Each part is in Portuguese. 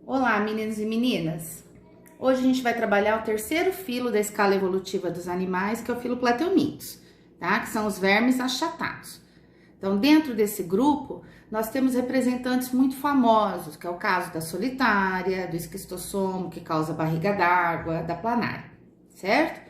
Olá, meninos e meninas! Hoje a gente vai trabalhar o terceiro filo da escala evolutiva dos animais, que é o filo Plateumintos, tá? Que são os vermes achatados. Então, dentro desse grupo, nós temos representantes muito famosos, que é o caso da solitária, do esquistossomo, que causa barriga d'água, da planária, certo?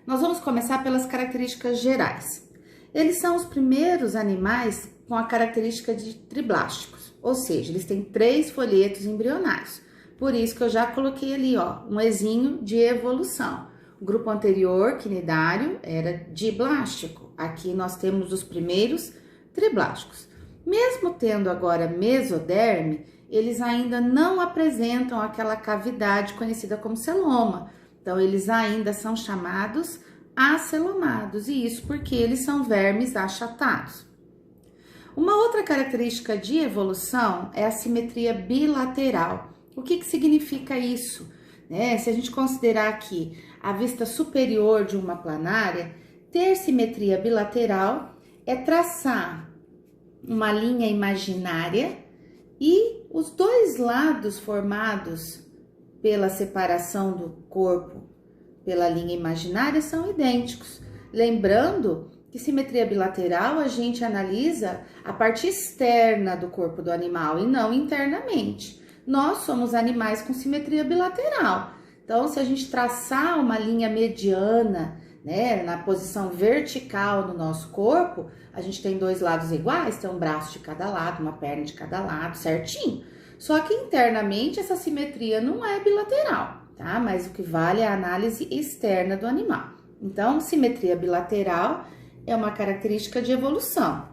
Nós vamos começar pelas características gerais. Eles são os primeiros animais com a característica de triblásticos, ou seja, eles têm 3 folhetos embrionários. Por isso que eu já coloquei ali, ó, um ezinho de evolução. O grupo anterior, quinidário, era diblástico. Aqui nós temos os primeiros triblásticos. Mesmo tendo agora mesoderme, eles ainda não apresentam aquela cavidade conhecida como celoma. Então, eles ainda são chamados acelomados, e isso porque eles são vermes achatados. Uma outra característica de evolução é a simetria bilateral. O que significa isso? Se a gente considerar aqui a vista superior de uma planária, ter simetria bilateral é traçar uma linha imaginária e os dois lados formados pela separação do corpo pela linha imaginária são idênticos. Lembrando que simetria bilateral a gente analisa a parte externa do corpo do animal e não internamente. Nós somos animais com simetria bilateral. Então, se a gente traçar uma linha mediana, na posição vertical no nosso corpo, a gente tem 2 lados iguais, tem um braço de cada lado, uma perna de cada lado, certinho. Só que internamente essa simetria não é bilateral, tá? Mas o que vale é a análise externa do animal. Então, simetria bilateral é uma característica de evolução.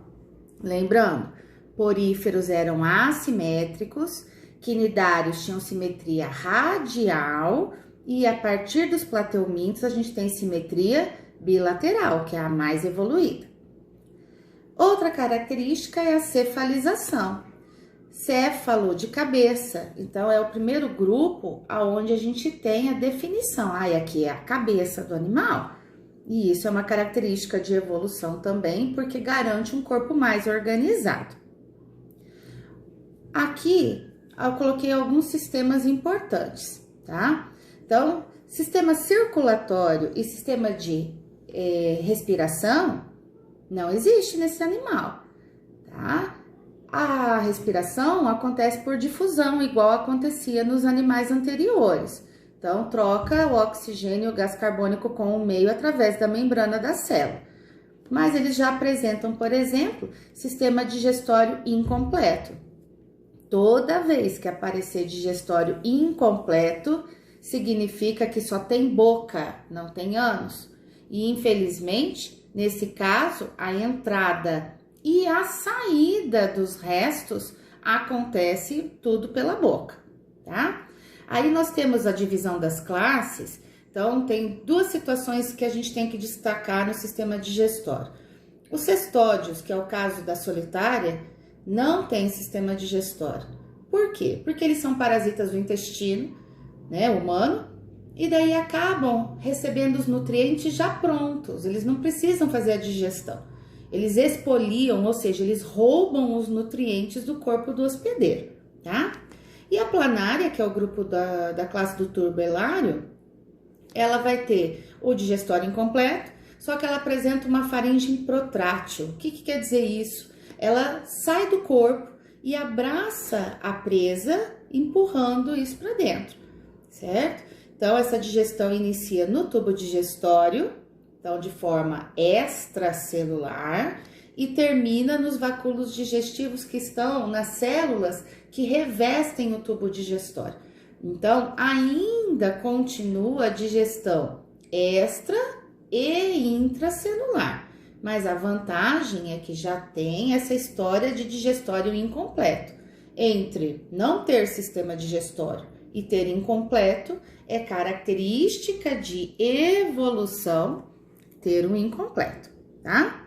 Lembrando, poríferos eram assimétricos, quinidários tinham simetria radial e a partir dos plateumintos a gente tem simetria bilateral, que é a mais evoluída. Outra característica é a cefalização. Céfalo de cabeça, então é o primeiro grupo aonde a gente tem a definição. E aqui é a cabeça do animal. E isso é uma característica de evolução também, porque garante um corpo mais organizado. Aqui eu coloquei alguns sistemas importantes, tá? Então, sistema circulatório e sistema de respiração não existe nesse animal, tá? A respiração acontece por difusão, igual acontecia nos animais anteriores. Então, troca o oxigênio e o gás carbônico com o meio através da membrana da célula. Mas eles já apresentam, por exemplo, sistema digestório incompleto. Toda vez que aparecer digestório incompleto, significa que só tem boca, não tem ânus. E, infelizmente, nesse caso, a entrada e a saída dos restos acontece tudo pela boca, tá? Aí nós temos a divisão das classes. Então, tem 2 situações que a gente tem que destacar no sistema digestório. Os cestódios, que é o caso da solitária, não tem sistema digestório. Por quê? Porque eles são parasitas do intestino, humano, e daí acabam recebendo os nutrientes já prontos. Eles não precisam fazer a digestão. Eles expoliam, ou seja, eles roubam os nutrientes do corpo do hospedeiro, tá? E a planária, que é o grupo da classe do turbelário, ela vai ter o digestório incompleto, só que ela apresenta uma faringe protrátil. O que quer dizer isso? Ela sai do corpo e abraça a presa, empurrando isso para dentro, certo? Então, essa digestão inicia no tubo digestório, então de forma extracelular, e termina nos vacúolos digestivos que estão nas células que revestem o tubo digestório. Então, ainda continua a digestão extra e intracelular, mas a vantagem é que já tem essa história de digestório incompleto. Entre não ter sistema digestório e ter incompleto, é característica de evolução ter um incompleto, tá?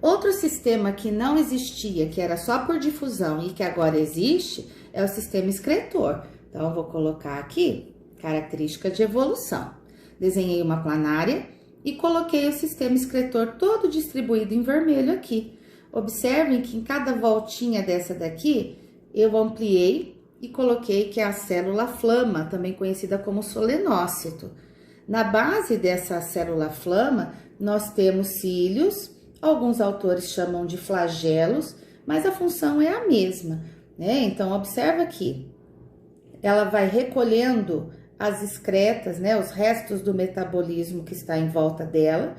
Outro sistema que não existia, que era só por difusão e que agora existe, é o sistema excretor. Então, eu vou colocar aqui, característica de evolução. Desenhei uma planária e coloquei o sistema excretor todo distribuído em vermelho aqui. Observem que em cada voltinha dessa daqui, eu ampliei e coloquei que é a célula flama, também conhecida como solenócito. Na base dessa célula flama, nós temos cílios, alguns autores chamam de flagelos, mas a função é a mesma, né? Então, observa aqui, ela vai recolhendo as excretas, né, os restos do metabolismo que está em volta dela.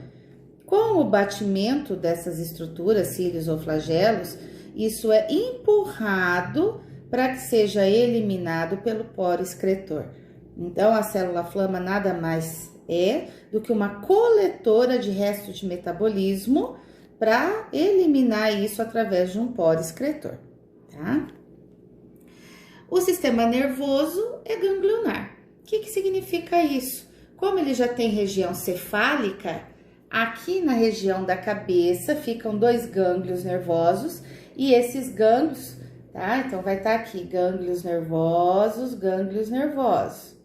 Com o batimento dessas estruturas, cílios ou flagelos, isso é empurrado para que seja eliminado pelo poro excretor. Então, a célula flama nada mais é do que uma coletora de restos de metabolismo para eliminar isso através de um poro excretor, tá? O sistema nervoso é ganglionar. O que significa isso? Como ele já tem região cefálica, aqui na região da cabeça ficam 2 gânglios nervosos e esses gânglios, tá? Então, vai estar aqui, gânglios nervosos, gânglios nervosos.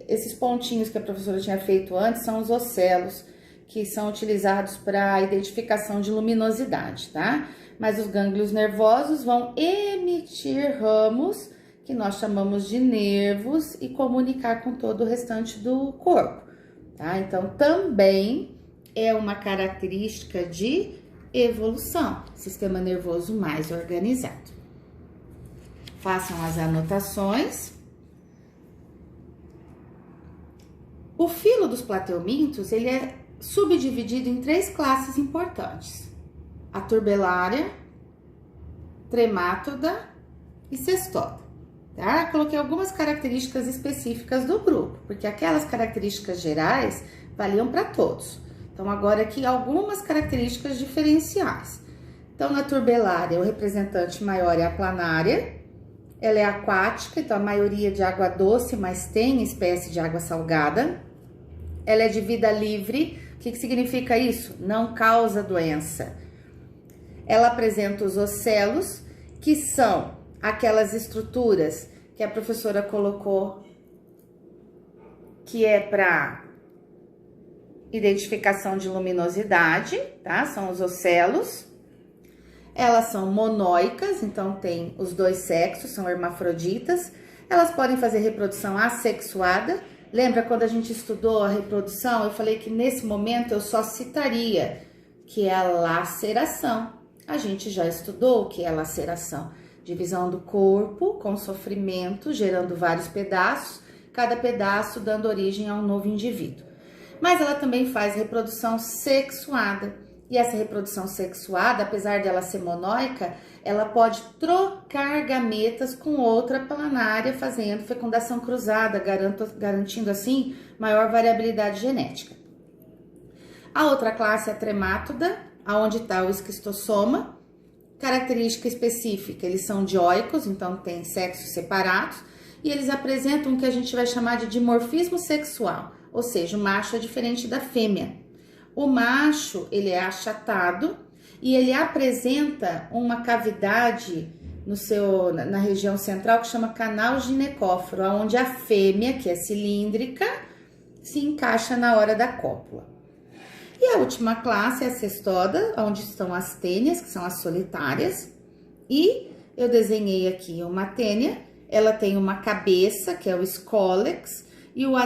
Esses pontinhos que a professora tinha feito antes são os ocelos, que são utilizados para a identificação de luminosidade, tá? Mas os gânglios nervosos vão emitir ramos, que nós chamamos de nervos, e comunicar com todo o restante do corpo, tá? Então, também é uma característica de evolução, sistema nervoso mais organizado. Façam as anotações. O filo dos plateumintos, ele é subdividido em 3 classes importantes: a turbelária, tremátoda e cestoda, tá? Coloquei algumas características específicas do grupo, porque aquelas características gerais valiam para todos. Então, agora aqui algumas características diferenciais. Então, na turbelária, o representante maior é a planária. Ela é aquática, então a maioria de água doce, mas tem espécie de água salgada. Ela é de vida livre. O que significa isso? Não causa doença. Ela apresenta os ocelos, que são aquelas estruturas que a professora colocou, que é para identificação de luminosidade, tá? São os ocelos. Elas são monóicas, então tem os 2 sexos, são hermafroditas. Elas podem fazer reprodução assexuada. Lembra quando a gente estudou a reprodução? Eu falei que nesse momento eu só citaria que é a laceração. A gente já estudou o que é laceração. Divisão do corpo com sofrimento, gerando vários pedaços, cada pedaço dando origem a um novo indivíduo. Mas ela também faz reprodução sexuada. E essa reprodução sexuada, apesar dela ser monóica, ela pode trocar gametas com outra planária, fazendo fecundação cruzada, garantindo assim maior variabilidade genética. A outra classe é a tremátoda, aonde está o esquistossoma. Característica específica, eles são dioicos, então tem sexos separados, e eles apresentam o que a gente vai chamar de dimorfismo sexual, ou seja, o macho é diferente da fêmea. O macho, ele é achatado e ele apresenta uma cavidade na região central que chama canal ginecóforo, onde a fêmea, que é cilíndrica, se encaixa na hora da cópula. E a última classe é a cestoda, onde estão as tênias, que são as solitárias. E eu desenhei aqui uma tênia, ela tem uma cabeça, que é o scólex, e o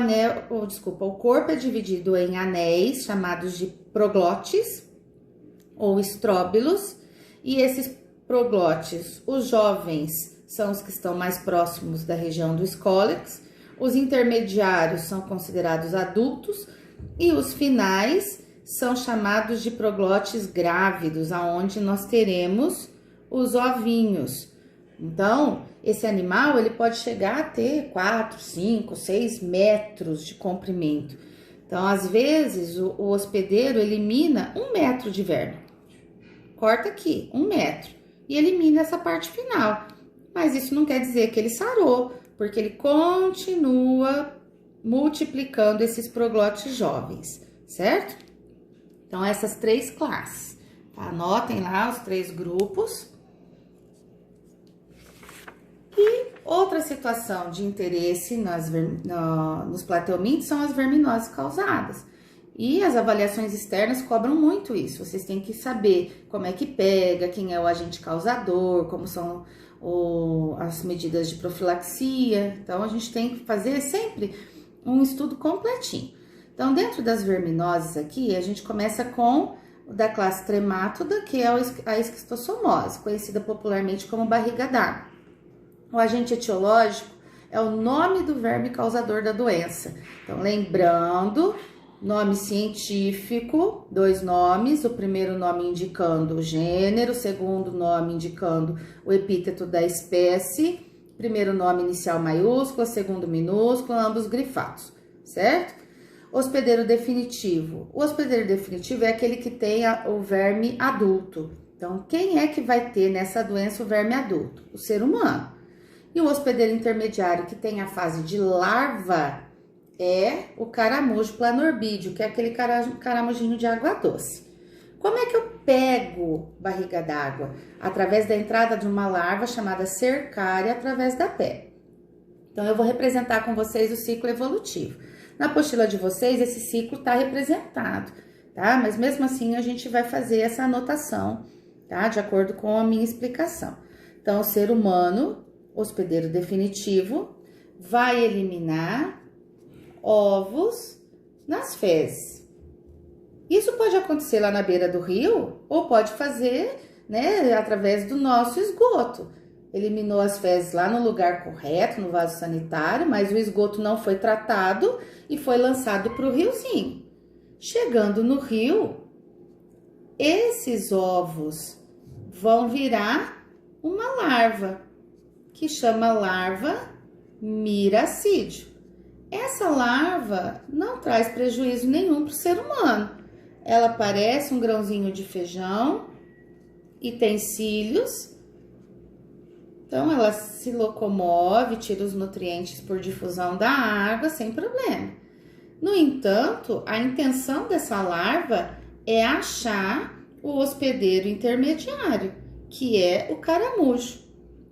corpo é dividido em anéis, chamados de proglotes, ou estróbilos, e esses proglotes, os jovens são os que estão mais próximos da região do scólex, os intermediários são considerados adultos, e os finais são chamados de proglotes grávidos, aonde nós teremos os ovinhos. Então, esse animal, ele pode chegar a ter 4, 5, 6 metros de comprimento. Então, às vezes, o hospedeiro elimina 1 metro de verme. Corta aqui, 1 metro. E elimina essa parte final. Mas isso não quer dizer que ele sarou, porque ele continua multiplicando esses proglotes jovens, certo? Então, essas 3 classes. Tá? Anotem lá os 3 grupos. E outra situação de interesse nos plateumintos são as verminoses causadas. E as avaliações externas cobram muito isso. Vocês têm que saber como é que pega, quem é o agente causador, como são as medidas de profilaxia. Então, a gente tem que fazer sempre um estudo completinho. Então, dentro das verminoses aqui, a gente começa com o da classe tremátoda, que é a esquistossomose, conhecida popularmente como barriga d'água. O agente etiológico é o nome do verme causador da doença. Então, lembrando, nome científico, 2 nomes, o primeiro nome indicando o gênero, o segundo nome indicando o epíteto da espécie, primeiro nome inicial maiúsculo, segundo minúsculo, ambos grifados, certo? Hospedeiro definitivo. O hospedeiro definitivo é aquele que tem o verme adulto. Então, quem é que vai ter nessa doença o verme adulto? O ser humano. E o hospedeiro intermediário, que tem a fase de larva, é o caramujo planorbídeo, que é aquele caramujinho de água doce. Como é que eu pego barriga d'água? Através da entrada de uma larva chamada cercária através da pele. Então, eu vou representar com vocês o ciclo evolutivo. Na apostila de vocês, esse ciclo está representado, tá? Mas mesmo assim, a gente vai fazer essa anotação, tá? De acordo com a minha explicação. Então, o ser humano, hospedeiro definitivo, vai eliminar ovos nas fezes. Isso pode acontecer lá na beira do rio ou pode fazer, né, através do nosso esgoto. Eliminou as fezes lá no lugar correto, no vaso sanitário, mas o esgoto não foi tratado e foi lançado para o riozinho. Chegando no rio, esses ovos vão virar uma larva, que chama larva miracídio. Essa larva não traz prejuízo nenhum para o ser humano. Ela parece um grãozinho de feijão e tem cílios. Então, ela se locomove, tira os nutrientes por difusão da água sem problema. No entanto, a intenção dessa larva é achar o hospedeiro intermediário, que é o caramujo.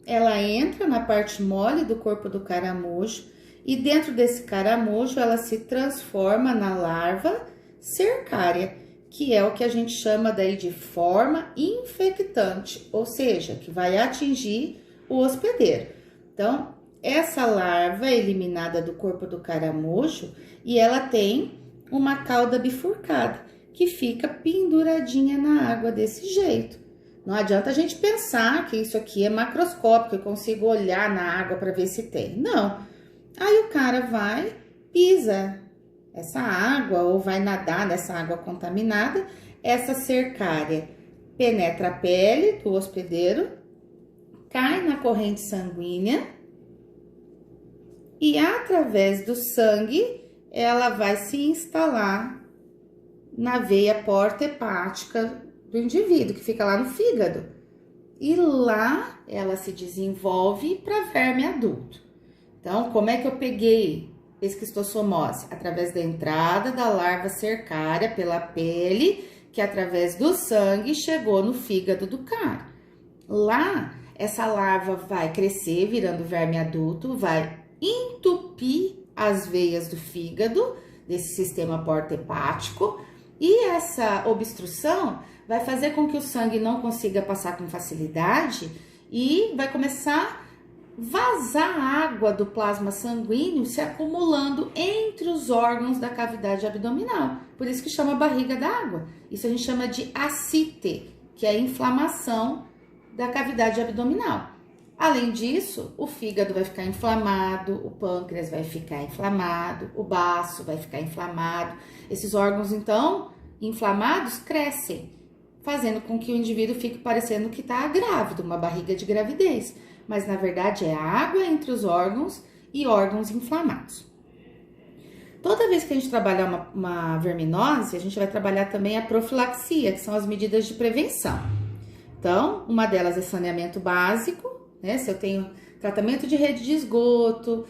Ela entra na parte mole do corpo do caramujo e dentro desse caramujo ela se transforma na larva cercária, que é o que a gente chama daí de forma infectante, ou seja, que vai atingir o hospedeiro. Então, essa larva é eliminada do corpo do caramujo e ela tem uma cauda bifurcada, que fica penduradinha na água desse jeito. Não adianta a gente pensar que isso aqui é macroscópico, eu consigo olhar na água para ver se tem. Não. Aí o cara vai, pisa essa água ou vai nadar nessa água contaminada, essa cercária penetra a pele do hospedeiro, cai na corrente sanguínea e através do sangue ela vai se instalar na veia porta-hepática do indivíduo, que fica lá no fígado. E lá ela se desenvolve para verme adulto. Então, como é que eu peguei esquistossomose? Através da entrada da larva cercária pela pele, que através do sangue chegou no fígado do cara. Lá, essa larva vai crescer, virando verme adulto, vai entupir as veias do fígado, desse sistema porta-hepático, e essa obstrução vai fazer com que o sangue não consiga passar com facilidade e vai começar a vazar água do plasma sanguíneo se acumulando entre os órgãos da cavidade abdominal. Por isso que chama barriga d'água. Isso a gente chama de ascite, que é a inflamação da cavidade abdominal. Além disso, o fígado vai ficar inflamado, o pâncreas vai ficar inflamado, o baço vai ficar inflamado. Esses órgãos, então, inflamados, crescem, fazendo com que o indivíduo fique parecendo que está grávido, uma barriga de gravidez. Mas, na verdade, é água entre os órgãos e órgãos inflamados. Toda vez que a gente trabalhar uma verminose, a gente vai trabalhar também a profilaxia, que são as medidas de prevenção. Então, uma delas é saneamento básico, né? Se eu tenho tratamento de rede de esgoto,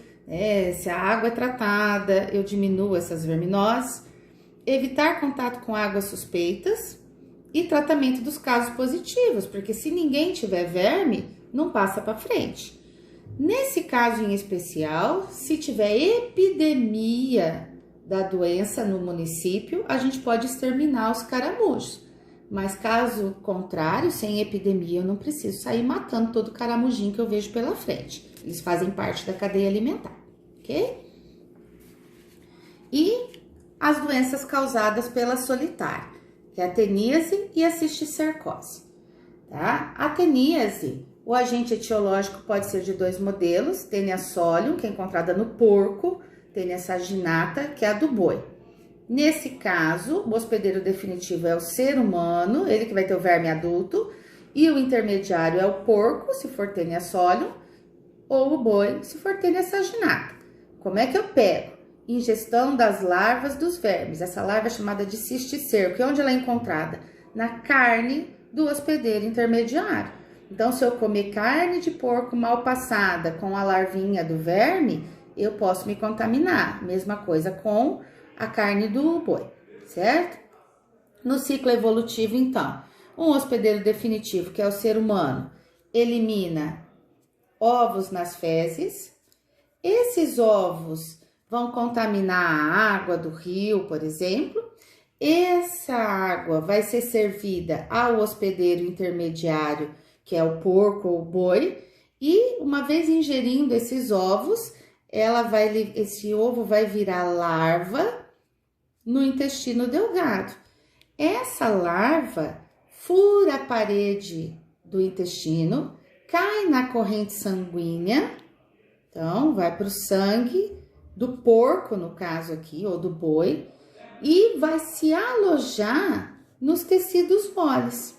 se a água é tratada, eu diminuo essas verminoses. Evitar contato com águas suspeitas e tratamento dos casos positivos, porque se ninguém tiver verme, não passa para frente. Nesse caso em especial, se tiver epidemia da doença no município, a gente pode exterminar os caramujos. Mas caso contrário, sem epidemia, eu não preciso sair matando todo caramujinho que eu vejo pela frente. Eles fazem parte da cadeia alimentar, ok? E as doenças causadas pela solitária, que é a teníase e a cisticercose, tá? A teníase, o agente etiológico pode ser de dois modelos, Taenia solium, que é encontrada no porco, Taenia saginata, que é a do boi. Nesse caso, o hospedeiro definitivo é o ser humano, ele que vai ter o verme adulto, e o intermediário é o porco, se for Taenia solium, ou o boi, se for Taenia saginata. Como é que eu pego? Ingestão das larvas dos vermes. Essa larva é chamada de cisticerco. E onde ela é encontrada? Na carne do hospedeiro intermediário. Então, se eu comer carne de porco mal passada com a larvinha do verme, eu posso me contaminar. Mesma coisa com a carne do boi, certo? No ciclo evolutivo, então, um hospedeiro definitivo, que é o ser humano, elimina ovos nas fezes. Esses ovos vão contaminar a água do rio, por exemplo. Essa água vai ser servida ao hospedeiro intermediário, que é o porco ou o boi, e uma vez ingerindo esses ovos, esse ovo vai virar larva no intestino delgado. Essa larva fura a parede do intestino, cai na corrente sanguínea, então vai para o sangue do porco, no caso aqui, ou do boi, e vai se alojar nos tecidos moles.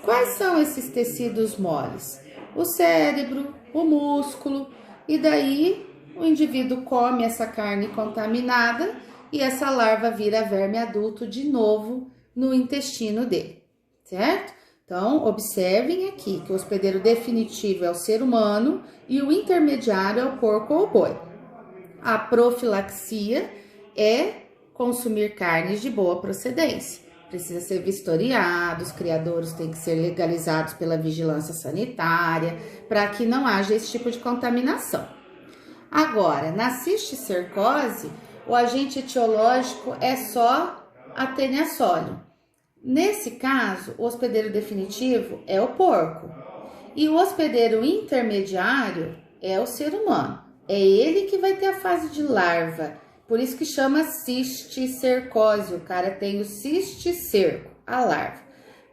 Quais são esses tecidos moles? O cérebro, o músculo, e daí o indivíduo come essa carne contaminada e essa larva vira verme adulto de novo no intestino dele, certo? Então, observem aqui que o hospedeiro definitivo é o ser humano e o intermediário é o porco ou o boi. A profilaxia é consumir carnes de boa procedência. Precisa ser vistoriado, os criadouros têm que ser legalizados pela vigilância sanitária, para que não haja esse tipo de contaminação. Agora, na cisticercose, o agente etiológico é só a Taenia solium. Nesse caso, o hospedeiro definitivo é o porco e o hospedeiro intermediário é o ser humano. É ele que vai ter a fase de larva, por isso que chama cisticercose. O cara tem o cisticerco, a larva.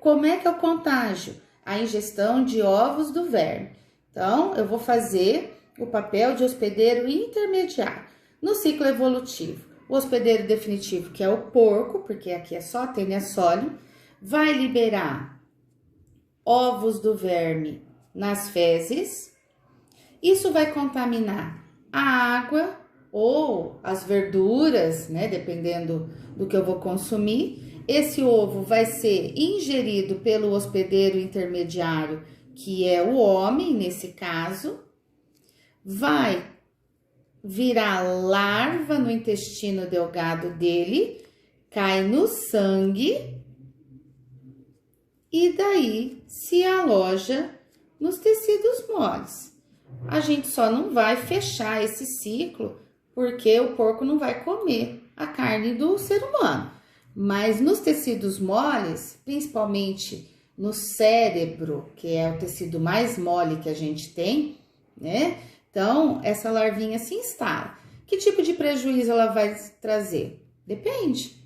Como é que é o contágio? A ingestão de ovos do verme. Então, eu vou fazer o papel de hospedeiro intermediário. No ciclo evolutivo, o hospedeiro definitivo, que é o porco, porque aqui é só Taenia solium, vai liberar ovos do verme nas fezes. Isso vai contaminar a água ou as verduras, né, dependendo do que eu vou consumir. Esse ovo vai ser ingerido pelo hospedeiro intermediário, que é o homem, nesse caso, vai virar larva no intestino delgado dele, cai no sangue e daí se aloja nos tecidos moles. A gente só não vai fechar esse ciclo porque o porco não vai comer a carne do ser humano. Mas nos tecidos moles, principalmente no cérebro, que é o tecido mais mole que a gente tem, né? Então, essa larvinha se instala. Que tipo de prejuízo ela vai trazer? Depende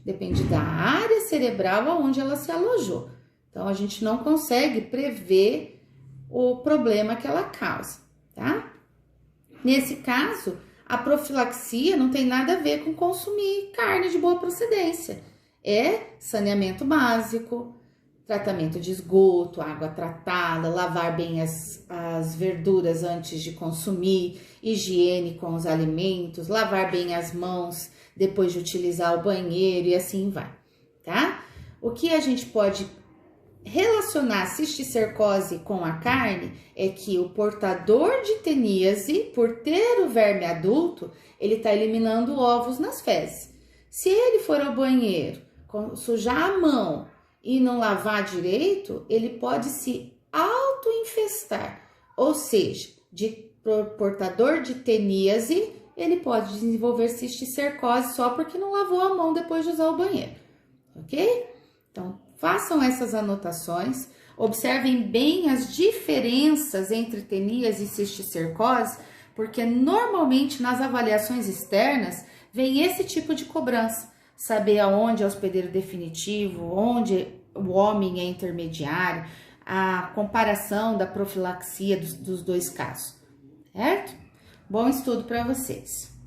da área cerebral onde ela se alojou. Então, a gente não consegue prever o problema que ela causa, tá? Nesse caso, a profilaxia não tem nada a ver com consumir carne de boa procedência. É saneamento básico, tratamento de esgoto, água tratada, lavar bem as verduras antes de consumir, higiene com os alimentos, lavar bem as mãos depois de utilizar o banheiro e assim vai, tá? O que a gente pode relacionar a cisticercose com a carne é que o portador de teníase, por ter o verme adulto, ele está eliminando ovos nas fezes. Se ele for ao banheiro, sujar a mão e não lavar direito, ele pode se auto-infestar. Ou seja, de portador de teníase, ele pode desenvolver cisticercose só porque não lavou a mão depois de usar o banheiro, ok? Então, façam essas anotações, observem bem as diferenças entre tenias e cisticercose, porque normalmente nas avaliações externas vem esse tipo de cobrança, saber aonde é o hospedeiro definitivo, onde o homem é intermediário, a comparação da profilaxia dos dois casos, certo? Bom estudo para vocês!